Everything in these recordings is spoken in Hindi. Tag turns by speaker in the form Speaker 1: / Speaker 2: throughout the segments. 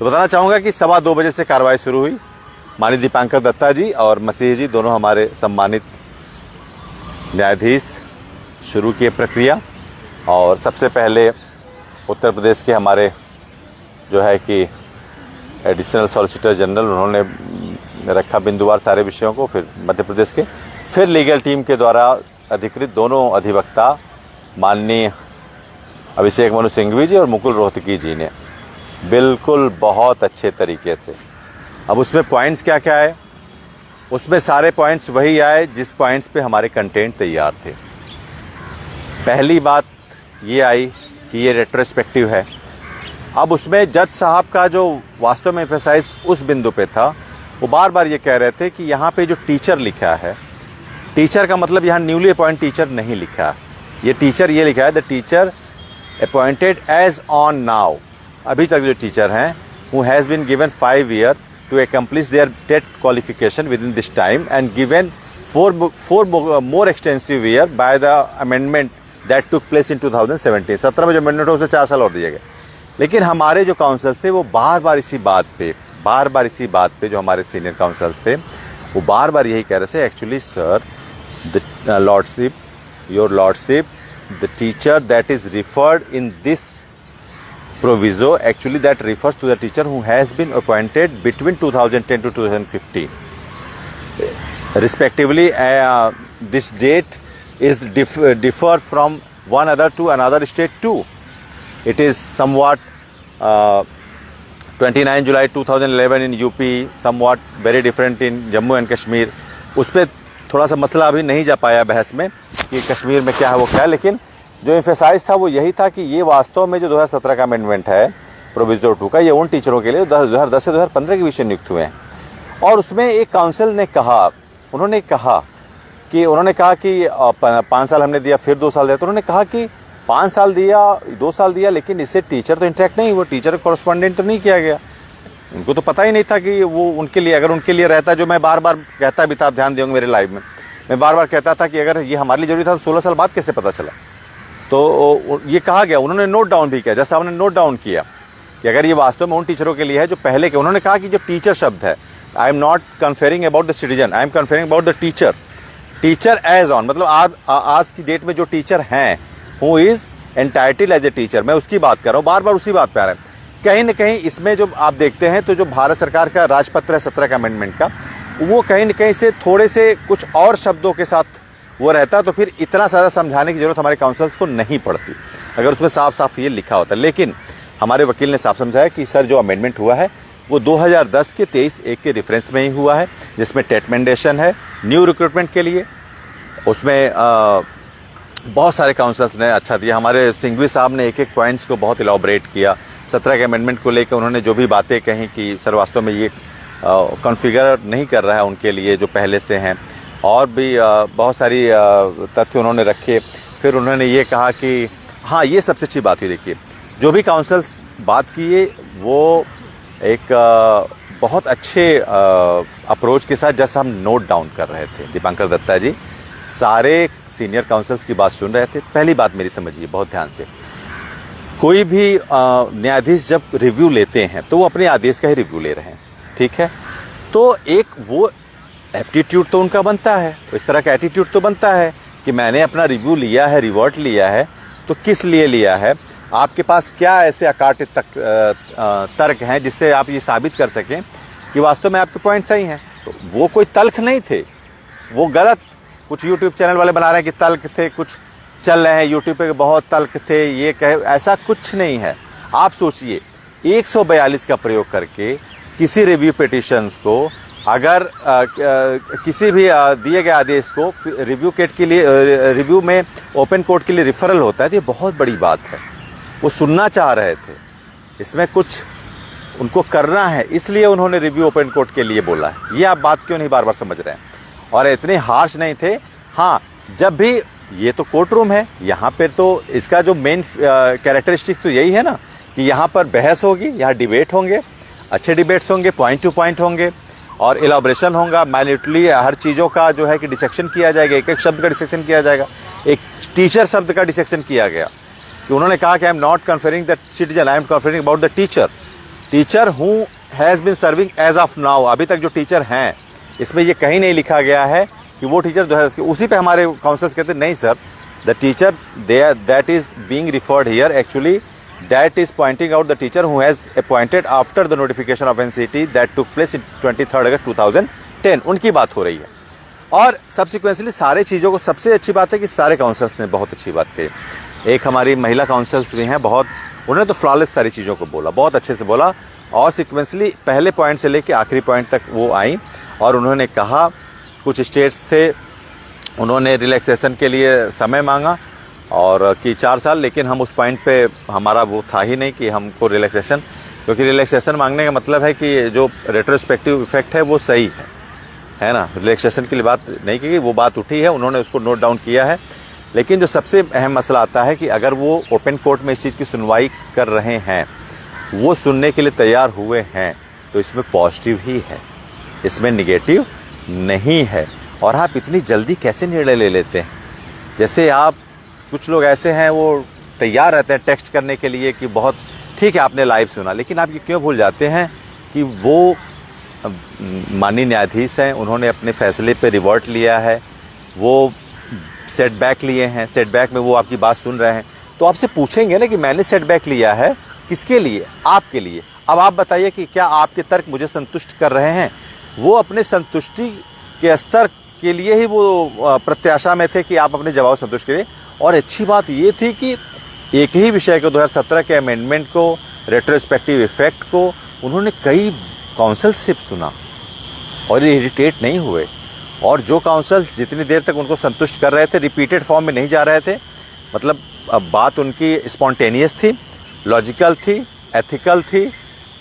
Speaker 1: तो बताना चाहूँगा कि 2:15 बजे से कार्रवाई शुरू हुई। माननीय दीपांकर दत्ता जी और मसीह जी दोनों हमारे सम्मानित न्यायाधीश शुरू किए प्रक्रिया। और सबसे पहले उत्तर प्रदेश के हमारे जो है कि एडिशनल सॉलिसिटर जनरल, उन्होंने रखा बिंदुवार सारे विषयों को, फिर मध्य प्रदेश के, फिर लीगल टीम के द्वारा अधिकृत दोनों अधिवक्ता माननीय अभिषेक मनु सिंघवी जी और मुकुल रोहतगी जी ने बिल्कुल बहुत अच्छे तरीके से, अब उसमें पॉइंट्स क्या क्या है, उसमें सारे पॉइंट्स वही आए जिस पॉइंट्स पे हमारे कंटेंट तैयार थे। पहली बात ये आई कि ये रेट्रोस्पेक्टिव है। अब उसमें जज साहब का जो वास्तव में एम्फेसाइज उस बिंदु पे था, वो बार बार ये कह रहे थे कि यहाँ पे जो टीचर लिखा है, टीचर का मतलब यहाँ न्यूली अपॉइंट टीचर नहीं लिखा है, ये टीचर ये लिखा है the teacher appointed as on now. अभी तक जो टीचर हैं who has been given 5 years to accomplish their TET qualification within this time and given four more extensive year by the amendment that took place in 2017। 17 में जो अमेंडमेंट हो उसे 4 साल और दिए गए। लेकिन हमारे जो काउंसल्स थे वो बार बार इसी बात पे जो हमारे सीनियर काउंसल्स थे वो बार बार यही कह रहे थे, actually sir the lordship, your lordship, the teacher that is referred in this proviso actually that refers to the teacher who has been appointed between 2010 to 2015 respectively. This date is differ from one other to another state too. It is somewhat 29 July 2011 in UP, somewhat very different in Jammu and Kashmir. उस पर थोड़ा सा मसला अभी नहीं जा पाया बहस में कि कश्मीर में क्या है वो क्या, लेकिन जो एम्फेसाइज था वो यही था कि ये वास्तव में जो 2017 का अमेंडमेंट है प्रोविजो 2 का, ये उन टीचरों के लिए 2010 से 2015 के विषय नियुक्त हुए हैं। और उसमें एक काउंसिल ने कहा, उन्होंने कहा कि 5 साल हमने दिया, फिर 2 साल दिया। तो उन्होंने कहा कि 5 साल दिया, 2 साल दिया, लेकिन इससे टीचर तो इंटरेक्ट नहीं हुआ, टीचर कॉरेस्पॉन्डेंट तो नहीं किया गया। उनको तो पता ही नहीं था कि वो उनके लिए, अगर उनके लिए रहता, जो मैं बार बार कहता भी था, आप ध्यान देंगे मेरे लाइव में, मैं बार बार कहता था कि अगर ये हमारे लिए जरूरी था तो 16 साल बाद कैसे पता चला। तो ये कहा गया, उन्होंने नोट डाउन भी किया, जज साहब ने नोट डाउन किया कि अगर ये वास्तव में उन टीचरों के लिए है जो पहले के, उन्होंने कहा कि जो टीचर शब्द है, I am not conferring about the citizen, I am conferring about the teacher, teacher as on, मतलब आज की डेट में जो टीचर हैं who is entitled as a teacher, मैं उसकी बात कर रहा हूँ, बार बार उसी बात पे आ रहा है। कहीं न कहीं इसमें जो आप देखते हैं तो जो भारत सरकार का राजपत्र है 17 का अमेंडमेंट का, वो कहीं न कहीं से थोड़े से कुछ और शब्दों के साथ वो रहता, तो फिर इतना ज़्यादा समझाने की जरूरत हमारे काउंसल्स को नहीं पड़ती अगर उसमें साफ साफ ये लिखा होता। लेकिन हमारे वकील ने साफ समझाया कि सर जो अमेंडमेंट हुआ है वो 2010 के 23/1 के रेफरेंस में ही हुआ है, जिसमें टेट मैंडेशन है न्यू रिक्रूटमेंट के लिए। उसमें बहुत सारे काउंसल्स ने अच्छा दिया। हमारे सिंघवी साहब ने एक एक पॉइंट्स को बहुत इलॉबरेट किया। 17 के अमेंडमेंट को लेकर उन्होंने जो भी बातें कही कि सर वास्तव में ये कॉन्फ़िगर नहीं कर रहा है उनके लिए जो पहले से हैं, और भी बहुत सारी तथ्य उन्होंने रखे। फिर उन्होंने ये कहा कि हाँ, ये सबसे अच्छी बात है, देखिए जो भी काउंसल्स बात किए वो एक बहुत अच्छे अप्रोच के साथ जैसा हम नोट डाउन कर रहे थे। दीपांकर दत्ता जी सारे सीनियर काउंसल्स की बात सुन रहे थे। पहली बात मेरी समझिए बहुत ध्यान से, कोई भी न्यायाधीश जब रिव्यू लेते हैं तो वो अपने आदेश का ही रिव्यू ले रहे हैं, ठीक है। तो एक वो एप्टीट्यूड तो उनका बनता है, इस तरह का एटीट्यूड तो बनता है कि मैंने अपना रिव्यू लिया है, रिवर्ट लिया है, तो किस लिए लिया है, आपके पास क्या ऐसे अकाट्य तर्क हैं जिससे आप ये साबित कर सकें कि वास्तव में आपके पॉइंट सही हैं। तो वो कोई तल्ख नहीं थे, वो गलत कुछ यूट्यूब चैनल वाले बना रहे हैं कि तल्ख थे, कुछ चल रहे हैं यूट्यूब पे बहुत तल्ख थे, ये कहे, ऐसा कुछ नहीं है। आप सोचिए 142 का प्रयोग करके किसी रिव्यू पिटिशंस को अगर किसी भी दिए गए आदेश को रिव्यू के लिए रिव्यू में ओपन कोर्ट के लिए रिफरल होता है, तो ये बहुत बड़ी बात है। वो सुनना चाह रहे थे, इसमें कुछ उनको करना है, इसलिए उन्होंने रिव्यू ओपन कोर्ट के लिए बोला है। ये आप बात क्यों नहीं बार बार समझ रहे हैं? और इतने हार्श नहीं थे। हाँ, जब भी ये तो कोर्ट रूम है, यहाँ पर तो इसका जो मेन कैरेक्टरिस्टिक्स तो यही है ना कि यहाँ पर बहस होगी, यहाँ डिबेट होंगे, अच्छे डिबेट्स होंगे, पॉइंट टू पॉइंट होंगे और इलाबरेशन होगा। माइन्यूटली हर चीज़ों का जो है कि डिसेक्शन किया जाएगा, एक एक शब्द का डिसेक्शन किया जाएगा। एक टीचर शब्द का डिसेक्शन किया गया कि उन्होंने कहा कि I am not conferring the citizen, I am conferring about the teacher. Teacher who has been serving as of now, अभी तक जो टीचर हैं, इसमें ये कहीं नहीं लिखा गया है कि वो टीचर जो है उसी पे हमारे काउंसिल्स कहते नहीं sir, the teacher that is being referred here actually that is pointing out the teacher who has appointed after the notification of NCT that took place in 23 अगस्त 2010, उनकी बात हो रही है। और सब्सिक्वेंटली सारे चीज़ों को, सबसे अच्छी बात है कि सारे काउंसिल्स ने बहुत अच्छी बात कही। एक हमारी महिला काउंसिल्स भी हैं, बहुत, उन्होंने तो फ्लॉलेस सारी चीज़ों को बोला, बहुत अच्छे से बोला, और सिक्वेंसली पहले पॉइंट से लेके आखिरी पॉइंट तक वो आई और उन्होंने कहा, कुछ स्टेट्स थे उन्होंने रिलैक्सेशन के लिए समय मांगा और कि 4 साल, लेकिन हम उस पॉइंट पे हमारा वो था ही नहीं कि हमको रिलैक्सेशन, क्योंकि रिलैक्सेशन मांगने का मतलब है कि जो रेट्रोस्पेक्टिव इफेक्ट है वो सही है ना, रिलैक्सेशन के लिए बात नहीं की, वो बात उठी है, उन्होंने उसको नोट डाउन किया है। लेकिन जो सबसे अहम मसला आता है कि अगर वो ओपन कोर्ट में इस चीज़ की सुनवाई कर रहे हैं, वो सुनने के लिए तैयार हुए हैं, तो इसमें पॉजिटिव ही है, इसमें निगेटिव नहीं है। और आप इतनी जल्दी कैसे निर्णय ले लेते हैं? जैसे आप, कुछ लोग ऐसे हैं वो तैयार रहते हैं टेक्स्ट करने के लिए कि बहुत ठीक है आपने लाइव सुना, लेकिन आप ये क्यों भूल जाते हैं कि वो माननीय न्यायाधीश हैं, उन्होंने अपने फैसले पे रिवर्ट लिया है, वो सेटबैक लिए हैं, सेटबैक में वो आपकी बात सुन रहे हैं, तो आपसे पूछेंगे ना कि मैंने सेटबैक लिया है किसके लिए? आपके लिए। अब आप बताइए कि क्या आपके तर्क मुझे संतुष्ट कर रहे हैं? वो अपने संतुष्टि के स्तर के लिए ही वो प्रत्याशा में थे कि आप अपने जवाब संतुष्ट करिए। और अच्छी बात ये थी कि एक ही विषय को, 2017 के अमेंडमेंट को, रेट्रोस्पेक्टिव इफेक्ट को उन्होंने कई काउंसिल सुना और ये इरिटेट नहीं हुए। और जो काउंसिल जितनी देर तक उनको संतुष्ट कर रहे थे, रिपीटेड फॉर्म में नहीं जा रहे थे, मतलब अब बात उनकी स्पॉन्टेनियस थी, लॉजिकल थी, एथिकल थी,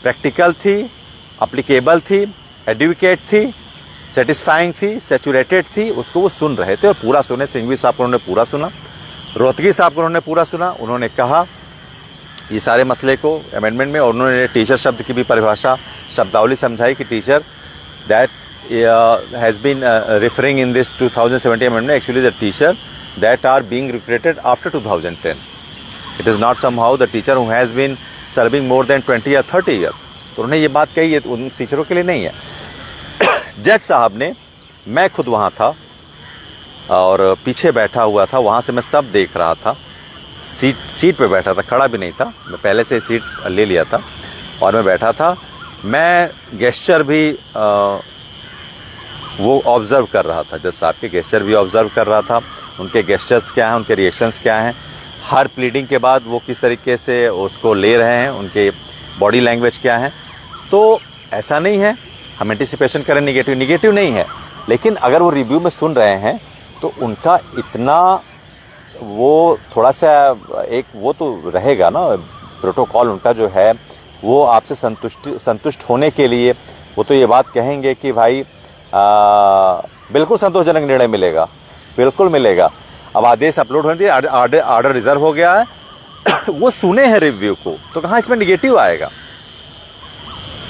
Speaker 1: प्रैक्टिकल थी, अप्लीकेबल थी, एडुकेट थी, सेटिस्फाइंग थी, सैचुरेटेड थी, उसको वो सुन रहे थे और पूरा सुने। सिंघवी साहब को उन्होंने पूरा सुना, रोहतगी साहब को उन्होंने पूरा सुना। उन्होंने कहा ये सारे मसले को अमेंडमेंट में, और उन्होंने टीचर शब्द की भी परिभाषा, शब्दावली समझाई कि teacher that has been referring in this 2017 amendment actually the teacher that are being recruited after 2010. It is not somehow the teacher who has been serving more than 20 or 30 years. तो उन्होंने ये बात कही है, उन टीचरों के लिए नहीं है। जज साहब ने, मैं खुद वहाँ था और पीछे बैठा हुआ था, वहाँ से मैं सब देख रहा था, सीट पे बैठा था, खड़ा भी नहीं था, मैं पहले से सीट ले लिया था और मैं बैठा था। मैं गेस्चर भी वो ऑब्जर्व कर रहा था, जज साहब के गेस्चर भी ऑब्जर्व कर रहा था, उनके गेस्चर्स क्या हैं, उनके रिएक्शंस क्या हैं, हर प्लीडिंग के बाद वो किस तरीके से उसको ले रहे हैं, उनके बॉडी लैंग्वेज क्या है। तो ऐसा नहीं है हम एंटिसिपेशन करें निगेटिव नहीं है, लेकिन अगर वो रिव्यू में सुन रहे हैं तो उनका इतना वो थोड़ा सा एक वो तो रहेगा ना, प्रोटोकॉल उनका जो है वो आपसे संतुष्ट होने के लिए वो तो ये बात कहेंगे कि भाई बिल्कुल संतोषजनक निर्णय मिलेगा, बिल्कुल मिलेगा। अब आदेश अपलोड होने दिए, ऑर्डर रिजर्व हो गया है, वो सुने हैं रिव्यू को, तो कहाँ इसमें निगेटिव आएगा?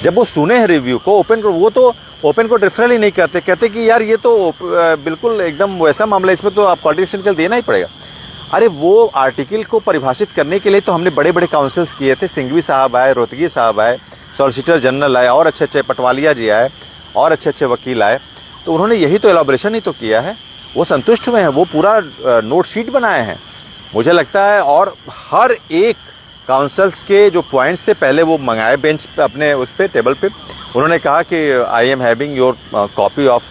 Speaker 1: जब वो सुने हैं रिव्यू को, वो तो ओपन कोर्ट रेफरल ही नहीं करते, कहते कि यार ये तो बिल्कुल एकदम वैसा मामला, इसमें तो आप क्वालिफिकेशन देना ही पड़ेगा। अरे वो आर्टिकल को परिभाषित करने के लिए तो हमने बड़े बड़े काउंसिल्स किए थे, सिंघवी साहब आए, रोहतगी साहब आए, सॉलिसिटर जनरल आए, और अच्छे पटवालिया जी आए, और अच्छे वकील आए, तो उन्होंने यही तो एलॉबरेशन ही तो किया है। वो संतुष्ट हुए हैं, वो पूरा नोट शीट बनाए हैं मुझे लगता है। और हर एक काउंसिल्स के जो पॉइंट्स थे पहले वो मंगाए बेंच पे, अपने उस पे टेबल पे, उन्होंने कहा कि I am having your copy of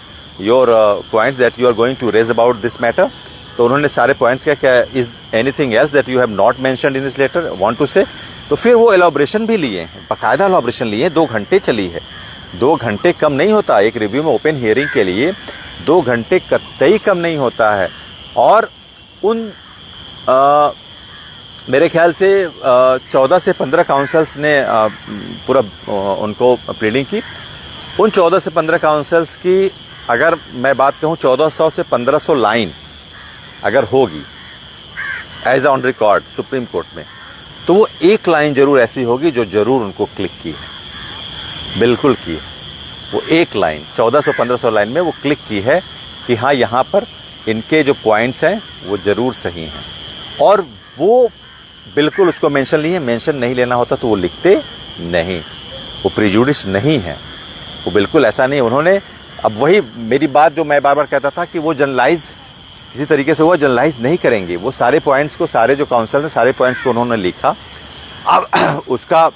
Speaker 1: your points that you are going to raise about this matter. तो उन्होंने सारे पॉइंट्स क्या is anything else that you have not mentioned in this letter want to say. तो फिर वो एलॉबरेशन भी लिए हैं, बाकायदा एलॉबरेशन लिए, 2 घंटे चली है। 2 घंटे कम नहीं होता एक रिव्यू में, ओपन हियरिंग के लिए 2 घंटे कतई कम नहीं होता है। और उन मेरे ख्याल से 14 से 15 काउंसिल्स ने पूरा उनको प्लीडिंग की। उन 14 से 15 काउंसिल्स की अगर मैं बात कहूँ 1400 से 1500 लाइन अगर होगी as on record supreme court में, तो वो एक लाइन जरूर ऐसी होगी जो जरूर उनको क्लिक की है, बिल्कुल की है। वो एक लाइन 1400-1500 लाइन में वो क्लिक की है कि हाँ यहाँ पर इनके जो पॉइंट्स हैं वो जरूर सही हैं, और वो बिल्कुल उसको मेंशन नहीं है। मेंशन नहीं लेना होता तो वो लिखते नहीं। वो प्रिजुडिस नहीं है, वो बिल्कुल ऐसा नहीं। उन्होंने अब वही मेरी बात जो मैं बार बार कहता था कि वो जनरलाइज किसी तरीके से वो जनरलाइज नहीं करेंगे। वो सारे पॉइंट्स को, सारे जो काउंसिल ने सारे पॉइंट्स को उन्होंने लिखा, अब उसका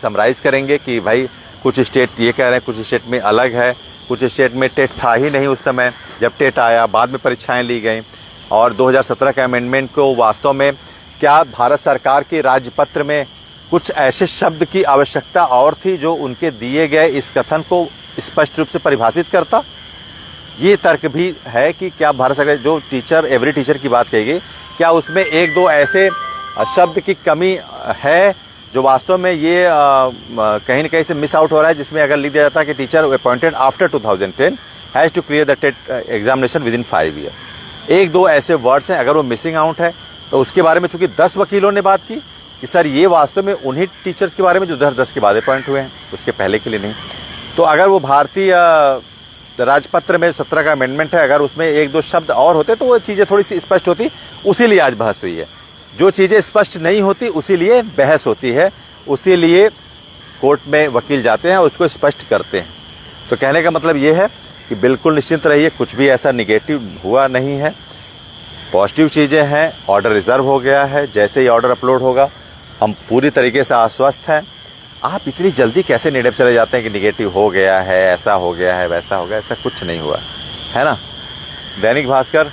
Speaker 1: समराइज करेंगे कि भाई कुछ स्टेट ये कह रहे हैं, कुछ स्टेट में अलग है, कुछ स्टेट में टेट था ही नहीं उस समय जब टेट आया, बाद में परीक्षाएं ली गई। और 2017 के अमेंडमेंट को वास्तव में क्या भारत सरकार के राजपत्र में कुछ ऐसे शब्द की आवश्यकता और थी जो उनके दिए गए इस कथन को स्पष्ट रूप से परिभाषित करता? ये तर्क भी है कि क्या भारत सरकार जो टीचर एवरी टीचर की बात कही गई, क्या उसमें एक दो ऐसे शब्द की कमी है जो वास्तव में ये कहीं न कहीं से मिस आउट हो रहा है, जिसमें अगर लिख दिया जाता है कि teacher appointed after 2010 has to clear the TET examination within 5 year. एक दो ऐसे वर्ड्स हैं, अगर वो मिसिंग आउट है तो उसके बारे में चूंकि 10 वकीलों ने बात की कि सर ये वास्तव में उन्हीं टीचर्स के बारे में जो 2010 के बाद अपॉइंट हुए हैं, उसके पहले के लिए नहीं। तो अगर वो भारतीय राजपत्र में 17 का अमेंडमेंट है, अगर उसमें एक दो शब्द और होते तो वो चीज़ें थोड़ी सी स्पष्ट होती, उसी लिए आज बहस हुई है। जो चीज़ें स्पष्ट नहीं होती उसी लिए बहस होती है, उसी लिए कोर्ट में वकील जाते हैं, उसको स्पष्ट करते हैं। तो कहने का मतलब ये है कि बिल्कुल निश्चिंत रहिए, कुछ भी ऐसा निगेटिव हुआ नहीं है, पॉजिटिव चीज़ें हैं। ऑर्डर रिजर्व हो गया है, जैसे ही ऑर्डर अपलोड होगा हम पूरी तरीके से आश्वस्त हैं। आप इतनी जल्दी कैसे निर्णय पर चले जाते हैं कि निगेटिव हो गया है, ऐसा हो गया है, वैसा हो गया, ऐसा कुछ नहीं हुआ है ना। दैनिक भास्कर,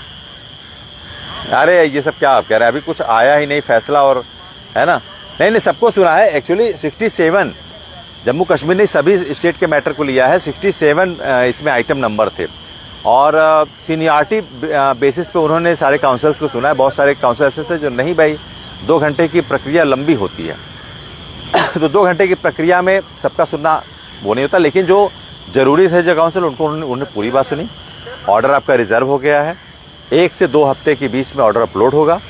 Speaker 1: अरे ये सब क्या आप कह रहे हैं, अभी कुछ आया ही नहीं फैसला, और है ना। नहीं नहीं, सबको सुना है एक्चुअली। 67 जम्मू कश्मीर ने सभी स्टेट के मैटर को लिया है, 67 इसमें आइटम नंबर थे, और सीनियरिटी बेसिस पे उन्होंने सारे काउंसिल्स को सुना है। बहुत सारे काउंसिल ऐसे थे जो नहीं भाई 2 घंटे की प्रक्रिया लंबी होती है तो 2 घंटे की प्रक्रिया में सबका सुनना वो नहीं होता, लेकिन जो जरूरी थे जो काउंसिल उनको उन्होंने पूरी बात सुनी। ऑर्डर आपका रिजर्व हो गया है, 1 से 2 हफ्ते के बीच में ऑर्डर अपलोड होगा।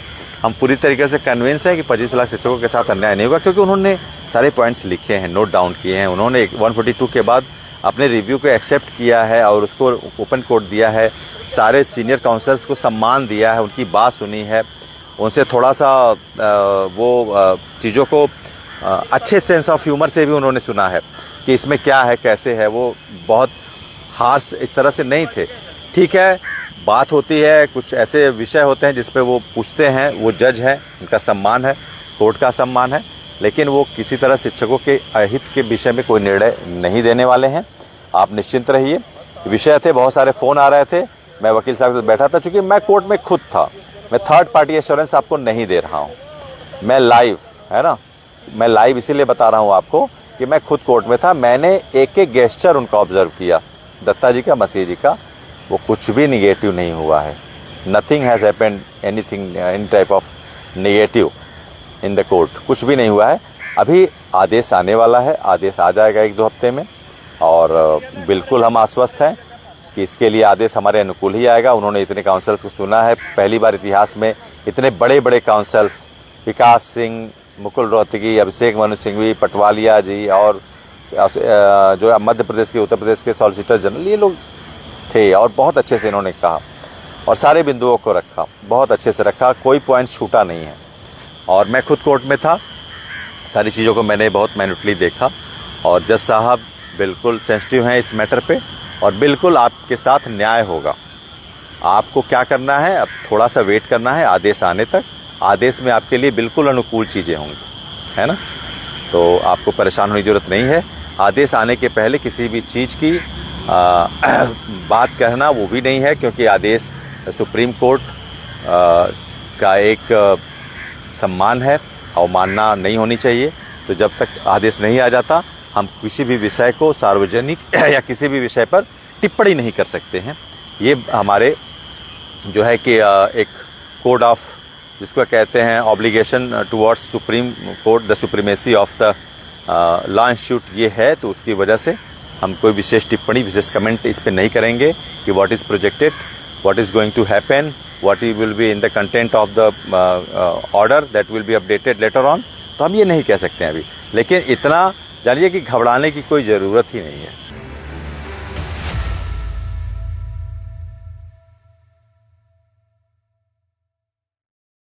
Speaker 1: हम पूरी तरीके से कन्विंस है कि 25 लाख शिक्षकों के साथ अन्याय नहीं होगा, क्योंकि उन्होंने सारे पॉइंट्स लिखे हैं, नोट डाउन किए हैं। उन्होंने 142 के बाद अपने रिव्यू को एक्सेप्ट किया है और उसको ओपन कोर्ट दिया है, सारे सीनियर काउंसिल्स को सम्मान दिया है, उनकी बात सुनी है, उनसे थोड़ा सा वो चीज़ों को अच्छे सेंस ऑफ ह्यूमर से भी उन्होंने सुना है कि इसमें क्या है, कैसे है। वो बहुत हार्श इस तरह से नहीं थे। ठीक है, बात होती है, कुछ ऐसे विषय होते हैं जिस पे वो पूछते हैं, वो जज है, उनका सम्मान है, कोर्ट का सम्मान है, लेकिन वो किसी तरह शिक्षकों के अहित के विषय में कोई निर्णय नहीं देने वाले हैं। आप निश्चिंत रहिए। विषय थे, बहुत सारे फ़ोन आ रहे थे, मैं वकील साहब से बैठा था, चूँकि मैं कोर्ट में खुद था, मैं थर्ड पार्टी एश्योरेंस आपको नहीं दे रहा हूँ, मैं लाइव, है ना, मैं लाइव इसीलिए बता रहा हूँ आपको कि मैं खुद कोर्ट में था। मैंने एक एक गेस्चर उनका ऑब्जर्व किया, दत्ता जी का, मसीह जी का, वो कुछ भी निगेटिव नहीं हुआ है। Nothing has happened, anything any type of negative in the court, कुछ भी नहीं हुआ है। अभी आदेश आने वाला है, आदेश आ जाएगा 1-2 हफ्ते में, और बिल्कुल हम आश्वस्त हैं कि इसके लिए आदेश हमारे अनुकूल ही आएगा। उन्होंने इतने काउंसिल्स को सुना है, पहली बार इतिहास में इतने बड़े बड़े काउंसिल्स, विकास सिंह, मुकुल रोहतगी, अभिषेक मनु सिंघवी, पटवालिया जी, और जो मध्य प्रदेश के, उत्तर प्रदेश के सॉलिसिटर जनरल, ये लोग थे, और बहुत अच्छे से इन्होंने कहा और सारे बिंदुओं को रखा, बहुत अच्छे से रखा, कोई पॉइंट छूटा नहीं है। और मैं खुद कोर्ट में था, सारी चीज़ों को मैंने बहुत मैन्युटली देखा, और जज साहब बिल्कुल सेंसिटिव हैं इस मैटर पे, और बिल्कुल आपके साथ न्याय होगा। आपको क्या करना है, अब थोड़ा सा वेट करना है आदेश आने तक। आदेश में आपके लिए बिल्कुल अनुकूल चीज़ें होंगी, है ना, तो आपको परेशान होने की जरूरत नहीं है। आदेश आने के पहले किसी भी चीज़ की बात कहना वो भी नहीं है, क्योंकि आदेश सुप्रीम कोर्ट का एक सम्मान है, अवमानना नहीं होनी चाहिए। तो जब तक आदेश नहीं आ जाता, हम किसी भी विषय को सार्वजनिक या किसी भी विषय पर टिप्पणी नहीं कर सकते हैं। ये हमारे जो है कि एक कोड ऑफ, जिसको कहते हैं obligation towards supreme court, the supremacy of the law institute, ये है। तो उसकी वजह से हम कोई विशेष टिप्पणी, विशेष कमेंट इस पर नहीं करेंगे कि what is projected, what is going to happen, what will be in the content of the order that will be updated later on. तो हम ये नहीं कह सकते हैं अभी, लेकिन इतना जानिए कि घबराने की कोई ज़रूरत ही नहीं है।